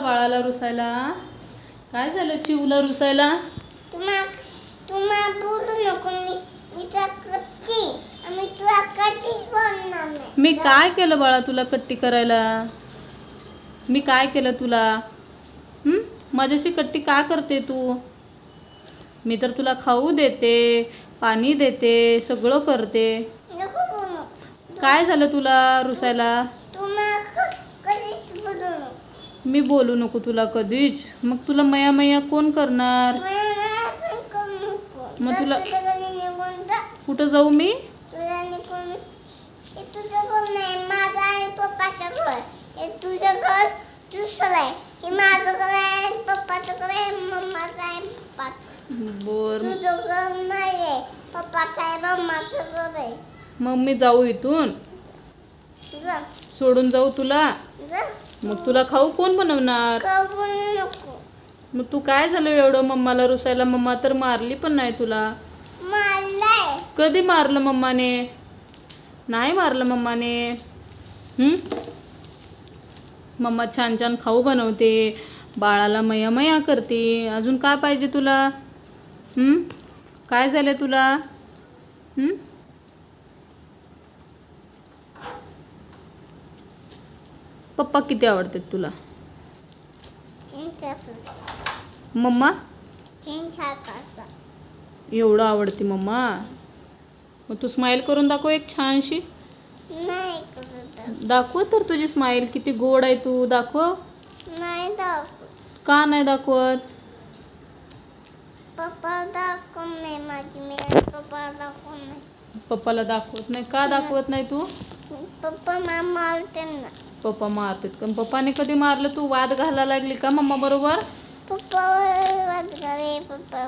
बाळाला रुसायला? काय झालं चिवला रुसायला? तुम्हा बोलू नको. मी तुला कधीच बोलणार नाही. मी काय केलं बाळा तुला कट्टी करायला? मी काय केलं तुला? माझ्याशी कट्टी का करते तू? मी तर तुला खाऊ देते, पाणी देते, सगळं करते. नको बोलू. काय झालं तुला रुसायला? कधीच बोलू नको. मी बोलू नको तुला कधीच? मग तुला मया मया कोण करणार? पण करू नको. मग तुला तुझ्या घरी निघून जा. कुठं जाऊ मी? तुझ्या निघून हे तुझं घर नाही, माझं आणि पप्पाचं घर. हे तुझं घर दुसरं आहे. हे माझं घर आहे, पप्पाचं घर आहे, मम्माचं आहे, पप्पाचं. बर तुझं घर नाही आहे, पप्पाचं आहे, मम्माचं घर आहे. मग मी जाऊ इथून? जा सोडून जाऊ तुला? जा. मग तुला खाऊ कोण बनवणार? बोलू नको. मग तू काय झालं एवढं मम्माला रुसायला? मम्मा तर मारली पण नाही तुला. मारलंय. कधी मारलं मम्माने? नाही मारलं मम्माने. मम्मा छान छान खाऊ बनवते, बाळाला मया मया करते. अजून काय पाहिजे तुला? काय झालं तुला? पप्पा किती आवडतात तुला? मम्मा एवढं आवडते मम्मा? मग तू स्माईल करून दाखव एक छानशी. नाही करत. दाखव तर तुझी स्माईल किती गोड आहे. तू दाखव. नाही दाखवत. का नाही दाखवत? पप्पा दाखवत नाही माझी. मी पप्पा दाखवत नाही. पप्पाला दाखवत नाही? का दाखवत नाही तू? पप्पा मला मारते ना. पप्पा मारतात का? पप्पाने कधी मारलं? तू वाद घालायला लागली का मम्मा बरोबर? पप्पा वाद घाले. पप्पा